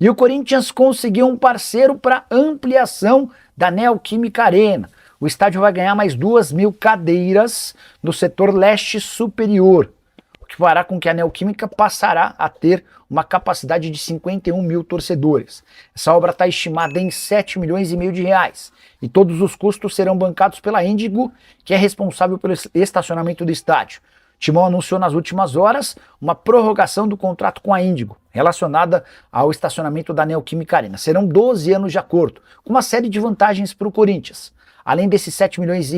E o Corinthians conseguiu um parceiro para ampliação da Neoquímica Arena. O estádio vai ganhar mais 2.000 cadeiras no setor leste superior, o que fará com que a Neoquímica passará a ter uma capacidade de 51.000 torcedores. Essa obra está estimada em 7,5 milhões de reais e todos os custos serão bancados pela Índigo, que é responsável pelo estacionamento do estádio. O Timão anunciou nas últimas horas uma prorrogação do contrato com a Índigo, relacionada ao estacionamento da Neoquímica Arena. Serão 12 anos de acordo, com uma série de vantagens para o Corinthians. Além desses 7,5 milhões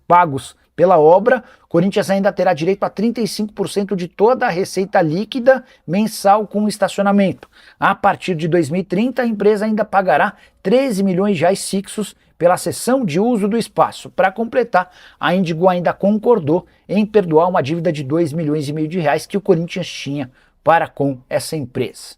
pagos pela obra, o Corinthians ainda terá direito a 35% de toda a receita líquida mensal com o estacionamento. A partir de 2030, a empresa ainda pagará 13 milhões de reais fixos pela cessão de uso do espaço. Para completar, a Índigo ainda concordou em perdoar uma dívida de 2,5 milhões de reais que o Corinthians tinha para com essa empresa.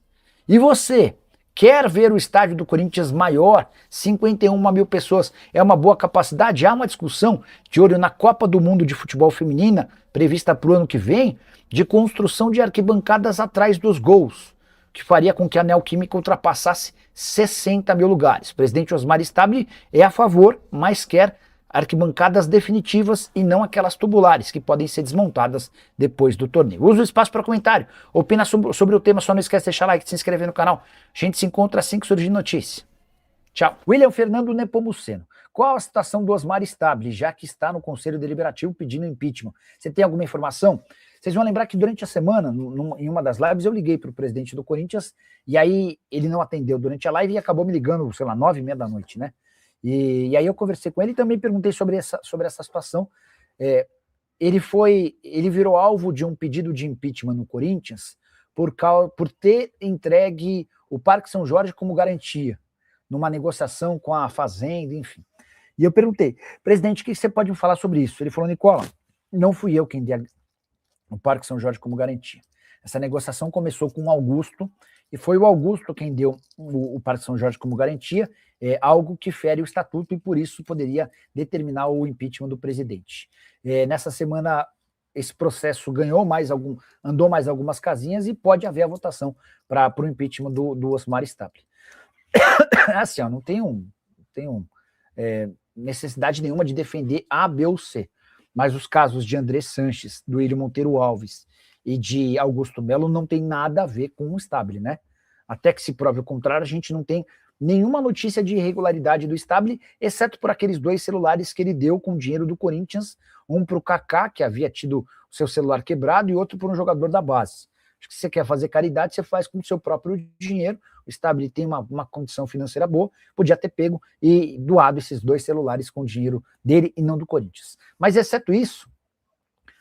E você? Quer ver o estádio do Corinthians maior? 51.000 pessoas é uma boa capacidade? Há uma discussão de olho na Copa do Mundo de Futebol Feminina, prevista para o ano que vem, de construção de arquibancadas atrás dos gols, que faria com que a Neoquímica ultrapassasse 60.000 lugares. O presidente Osmar Stabile é a favor, mas quer arquibancadas definitivas e não aquelas tubulares que podem ser desmontadas depois do torneio. Usa o espaço para comentário, opina sobre o tema, só não esquece de deixar like, de se inscrever no canal. A gente se encontra assim que surgir notícia. Tchau. William Fernando Nepomuceno. Qual a situação do Osmar Stabile, já que está no Conselho Deliberativo pedindo impeachment? Você tem alguma informação? Vocês vão lembrar que durante a semana, em uma das lives, eu liguei para o presidente do Corinthians e aí ele não atendeu durante a live e acabou me ligando, sei lá, 9h30 da noite, né? E aí eu conversei com ele e também perguntei sobre essa situação. Ele virou alvo de um pedido de impeachment no Corinthians por ter entregue o Parque São Jorge como garantia, numa negociação com a Fazenda, enfim. E eu perguntei, presidente, o que você pode me falar sobre isso? Ele falou, Nicola, não fui eu quem dei o Parque São Jorge como garantia. Essa negociação começou com o Augusto, e foi o Augusto quem deu o Parque São Jorge como garantia, algo que fere o estatuto e por isso poderia determinar o impeachment do presidente. Nessa semana, esse processo andou mais algumas casinhas e pode haver a votação para o impeachment do Osmar Stabile. Assim, ó, não tenho necessidade nenhuma de defender A, B ou C, mas os casos de André Sanches, do Duílio Monteiro Alves e de Augusto Melo não tem nada a ver com o Stabile, né? Até que se prove o contrário, a gente não tem nenhuma notícia de irregularidade do Stabile, exceto por aqueles 2 celulares que ele deu com dinheiro do Corinthians, um para o Kaká, que havia tido o seu celular quebrado, e outro para um jogador da base. Acho que se você quer fazer caridade, você faz com o seu próprio dinheiro. O Stabile tem uma condição financeira boa, podia ter pego e doado esses 2 celulares com dinheiro dele e não do Corinthians. Mas exceto isso,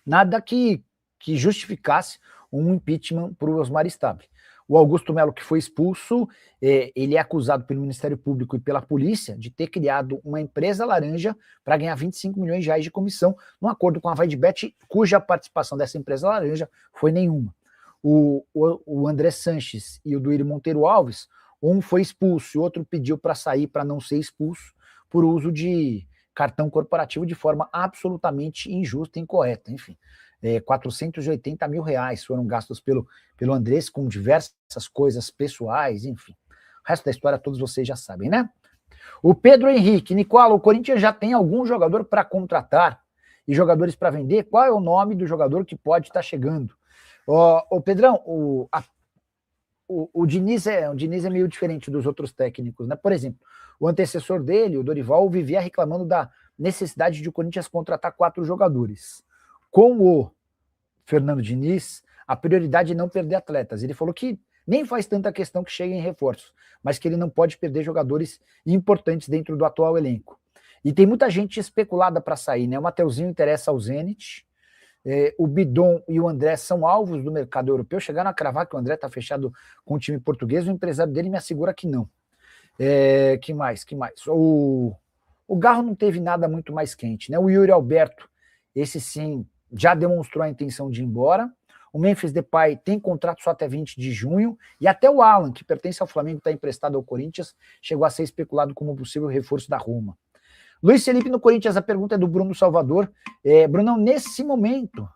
nada que justificasse um impeachment para o Osmar Stabile. O Augusto Melo, que foi expulso, ele é acusado pelo Ministério Público e pela polícia de ter criado uma empresa laranja para ganhar 25 milhões de reais de comissão, num acordo com a Vaidbet, cuja participação dessa empresa laranja foi nenhuma. O André Sanches e o Duílio Monteiro Alves, um foi expulso e o outro pediu para sair para não ser expulso por uso de cartão corporativo de forma absolutamente injusta e incorreta, enfim. 480 mil reais foram gastos pelo Andrés com diversas coisas pessoais, enfim. O resto da história todos vocês já sabem, né? O Pedro Henrique, Nicola, o Corinthians já tem algum jogador para e jogadores para vender? Qual é o nome do jogador que pode estar chegando? O Pedrão, o Diniz é meio diferente dos outros técnicos, né? Por exemplo, o antecessor dele, o Dorival, vivia reclamando da necessidade de o Corinthians contratar 4 jogadores. Com o Fernando Diniz, a prioridade é não perder atletas. Ele falou que nem faz tanta questão que cheguem reforços, mas que ele não pode perder jogadores importantes dentro do atual elenco. E tem muita gente especulada para sair, né? O Mateuzinho interessa ao Zenit, o Bidon e o André são alvos do mercado europeu. Chegaram a cravar que o André está fechado com o time português, o empresário dele me assegura que não. Que mais? O Garro não teve nada muito mais quente, né? O Yuri Alberto, esse sim, já demonstrou a intenção de ir embora. O Memphis Depay tem contrato só até 20 de junho. E até o Alan, que pertence ao Flamengo, está emprestado ao Corinthians, chegou a ser especulado como possível reforço da Roma. Luiz Felipe no Corinthians, a pergunta é do Bruno Salvador. Brunão, nesse momento,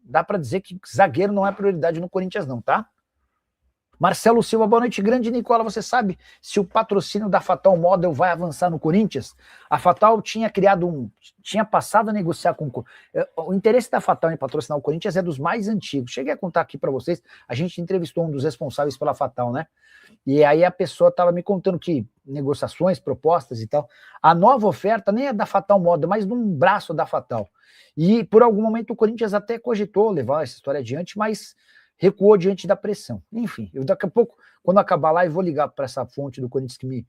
dá para dizer que zagueiro não é prioridade no Corinthians não, tá? Marcelo Silva, boa noite, grande Nicola. Você sabe se o patrocínio da Fatal Model vai avançar no Corinthians? A Fatal tinha passado a negociar com o interesse da Fatal em patrocinar o Corinthians é dos mais antigos. Cheguei a contar aqui para vocês, a gente entrevistou um dos responsáveis pela Fatal, né? E aí a pessoa estava me contando que negociações, propostas e tal. A nova oferta nem é da Fatal Model, mas de um braço da Fatal. E por algum momento o Corinthians até cogitou levar essa história adiante, mas recuou diante da pressão. Enfim, eu daqui a pouco, quando acabar lá, eu vou ligar para essa fonte do Corinthians que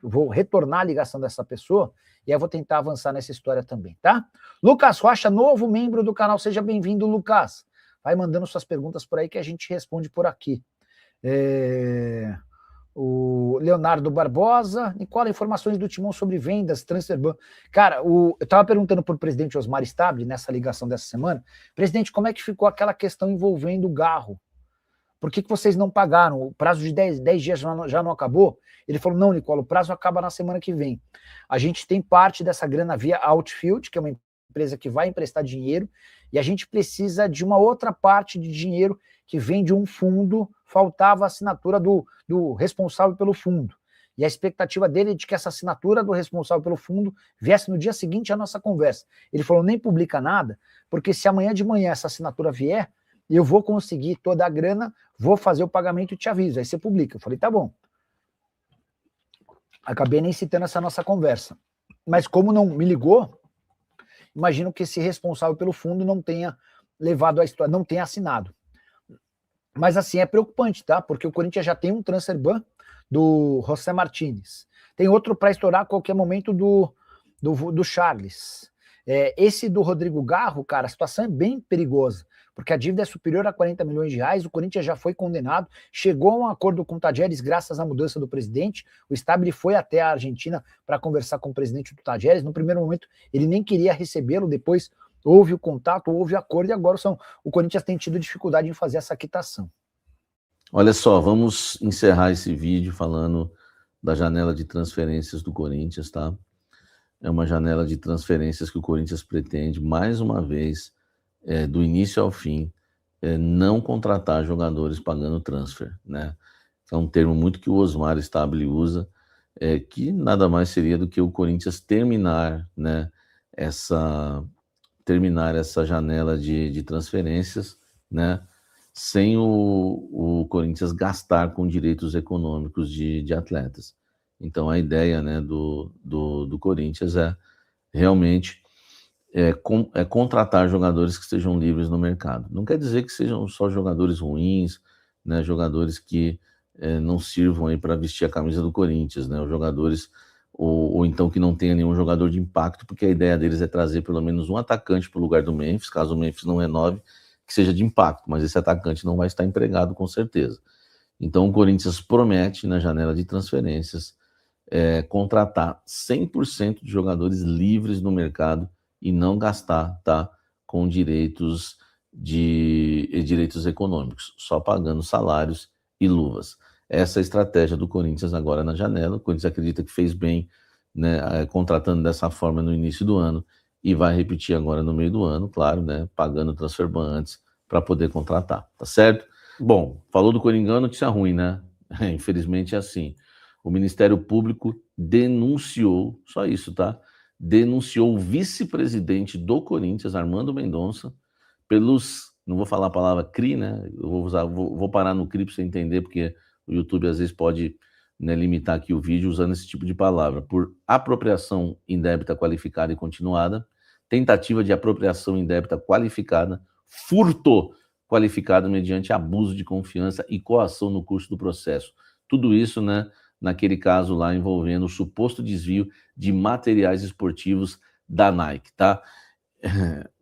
vou retornar a ligação dessa pessoa e eu vou tentar avançar nessa história também, tá? Lucas Rocha, novo membro do canal, seja bem-vindo, Lucas. Vai mandando suas perguntas por aí que a gente responde por aqui. O Leonardo Barbosa, Nicola, informações do Timão sobre vendas, transfer. Cara, eu estava perguntando para o presidente Osmar Stabile, nessa ligação dessa semana, presidente, como é que ficou aquela questão envolvendo o Garro? Por que vocês não pagaram? O prazo de 10 dias já não acabou? Ele falou, não, Nicola, o prazo acaba na semana que vem. A gente tem parte dessa grana via Outfield, que é uma empresa que vai emprestar dinheiro, e a gente precisa de uma outra parte de dinheiro que vem de um fundo, faltava a assinatura do responsável pelo fundo. E a expectativa dele é de que essa assinatura do responsável pelo fundo viesse no dia seguinte à nossa conversa. Ele falou, nem publica nada, porque se amanhã de manhã essa assinatura vier, eu vou conseguir toda a grana, vou fazer o pagamento e te aviso, aí você publica. Eu falei, tá bom. Acabei nem citando essa nossa conversa. Mas como não me ligou, imagino que esse responsável pelo fundo não tenha levado a história, não tenha assinado. Mas assim, é preocupante, tá? Porque o Corinthians já tem um transfer ban do José Martínez. Tem outro para estourar a qualquer momento do Charles. Esse do Rodrigo Garro, cara, a situação é bem perigosa, porque a dívida é superior a 40 milhões de reais, o Corinthians já foi condenado, chegou a um acordo com o Tajeres graças à mudança do presidente, o Stabile foi até a Argentina para conversar com o presidente do Tajeres, no primeiro momento ele nem queria recebê-lo, depois houve o contato, houve o acordo e agora o Corinthians tem tido dificuldade em fazer essa quitação. Olha só, vamos encerrar esse vídeo falando da janela de transferências do Corinthians, tá? É uma janela de transferências que o Corinthians pretende, mais uma vez, do início ao fim, não contratar jogadores pagando transfer, né? É um termo muito que o Osmar Stabile usa, que nada mais seria do que o Corinthians terminar, né, essa janela de transferências, né, sem o Corinthians gastar com direitos econômicos de atletas. Então a ideia, né, do Corinthians é realmente contratar jogadores que estejam livres no mercado. Não quer dizer que sejam só jogadores ruins, né, jogadores que não sirvam aí para vestir a camisa do Corinthians, né, os jogadores ou então que não tenha nenhum jogador de impacto, porque a ideia deles é trazer pelo menos um atacante para o lugar do Memphis, caso o Memphis não renove, que seja de impacto, mas esse atacante não vai estar empregado com certeza. Então o Corinthians promete, na janela de transferências, contratar 100% de jogadores livres no mercado e não gastar, tá, com direitos econômicos, só pagando salários e luvas. Essa é a estratégia do Corinthians agora na janela. O Corinthians acredita que fez bem, né, contratando dessa forma no início do ano e vai repetir agora no meio do ano, claro, né, pagando transfer ban antes para poder contratar, tá certo? Bom, falou do Coringão, notícia ruim, né? Infelizmente é assim. O Ministério Público denunciou, só isso, tá? Denunciou o vice-presidente do Corinthians, Armando Mendonça, pelos, não vou falar a palavra CRI, né? Eu vou parar no CRI para você entender, porque o YouTube às vezes pode, né, limitar aqui o vídeo usando esse tipo de palavra, por apropriação indébita qualificada e continuada, tentativa de apropriação indébita qualificada, furto qualificado mediante abuso de confiança e coação no curso do processo. Tudo isso, né, naquele caso lá envolvendo o suposto desvio de materiais esportivos da Nike, tá?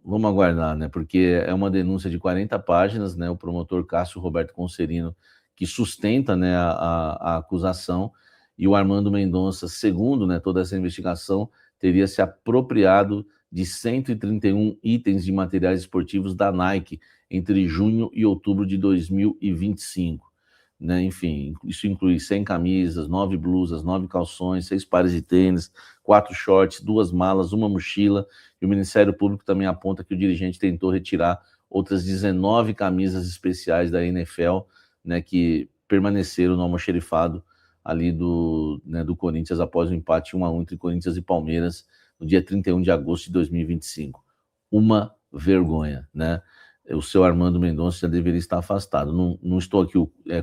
Vamos aguardar, né? Porque é uma denúncia de 40 páginas, né? O promotor Cássio Roberto Concerino que sustenta, né, a acusação, e o Armando Mendonça, segundo, né, toda essa investigação, teria se apropriado de 131 itens de materiais esportivos da Nike entre junho e outubro de 2025. Né? Enfim, isso inclui 100 camisas, 9 blusas, 9 calções, 6 pares de tênis, 4 shorts, 2 malas, 1 mochila, e o Ministério Público também aponta que o dirigente tentou retirar outras 19 camisas especiais da NFL, né, que permaneceram no almoxerifado ali do Corinthians após o empate 1-1 entre Corinthians e Palmeiras no dia 31 de agosto de 2025. Uma vergonha, né? O seu Armando Mendonça já deveria estar afastado. Não estou aqui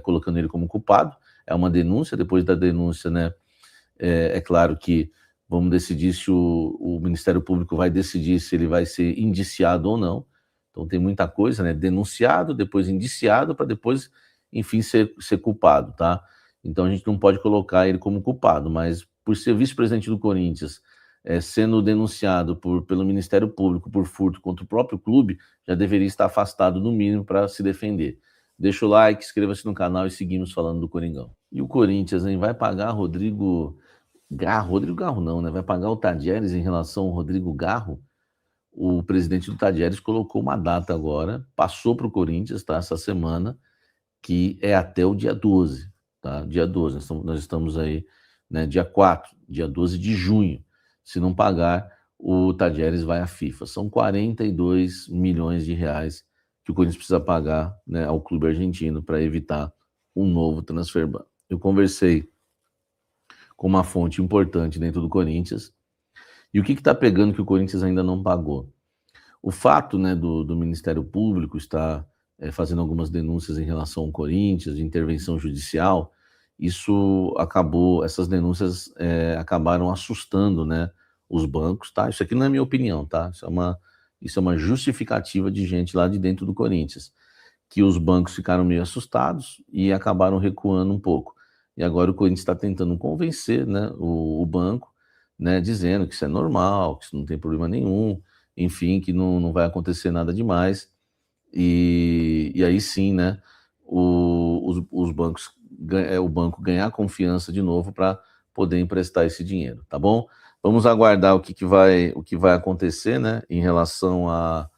colocando ele como culpado, é uma denúncia. Depois da denúncia, né, é claro que vamos decidir se o Ministério Público vai decidir se ele vai ser indiciado ou não. Então tem muita coisa, né? Denunciado, depois indiciado, para depois, enfim, ser culpado, tá? Então a gente não pode colocar ele como culpado, mas por ser vice-presidente do Corinthians, sendo denunciado pelo Ministério Público por furto contra o próprio clube, já deveria estar afastado no mínimo para se defender. Deixa o like, inscreva-se no canal e seguimos falando do Coringão. E o Corinthians, hein, vai pagar Rodrigo Garro não, né? Vai pagar o Tadieres em relação ao Rodrigo Garro. O presidente do Tadieres colocou uma data agora, passou para o Corinthians, tá? Essa semana, que é até o dia 12, tá? Dia 12, nós estamos aí, né? Dia 4, dia 12 de junho. Se não pagar, o Tadieres vai à FIFA. São 42 milhões de reais que o Corinthians precisa pagar, né, ao clube argentino para evitar um novo transfer ban. Eu conversei com uma fonte importante dentro do Corinthians. E o que está pegando que o Corinthians ainda não pagou? O fato, né, do Ministério Público estar fazendo algumas denúncias em relação ao Corinthians, de intervenção judicial, essas denúncias acabaram assustando, né, os bancos, tá? Isso aqui não é minha opinião, tá? Isso é uma justificativa de gente lá de dentro do Corinthians, que os bancos ficaram meio assustados e acabaram recuando um pouco. E agora o Corinthians está tentando convencer, né, o banco, né, dizendo que isso é normal, que isso não tem problema nenhum, enfim, que não vai acontecer nada demais. E aí sim, né, os bancos, o banco ganhar confiança de novo para poder emprestar esse dinheiro, tá bom? Vamos aguardar o que vai acontecer, né, em relação a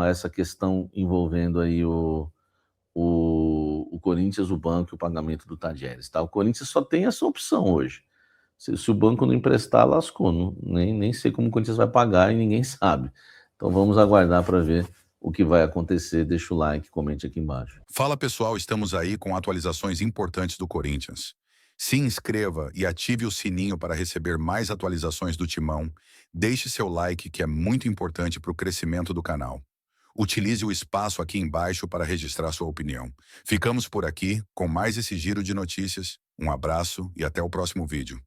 essa questão envolvendo aí o Corinthians, o banco e o pagamento do Tadieres, tá? O Corinthians só tem essa opção hoje. Se o banco não emprestar, lascou. Nem sei como o Corinthians vai pagar e ninguém sabe. Então vamos aguardar para ver o que vai acontecer. Deixa o like, comente aqui embaixo. Fala pessoal, estamos aí com atualizações importantes do Corinthians. Se inscreva e ative o sininho para receber mais atualizações do Timão. Deixe seu like, que é muito importante para o crescimento do canal. Utilize o espaço aqui embaixo para registrar sua opinião. Ficamos por aqui com mais esse giro de notícias. Um abraço e até o próximo vídeo.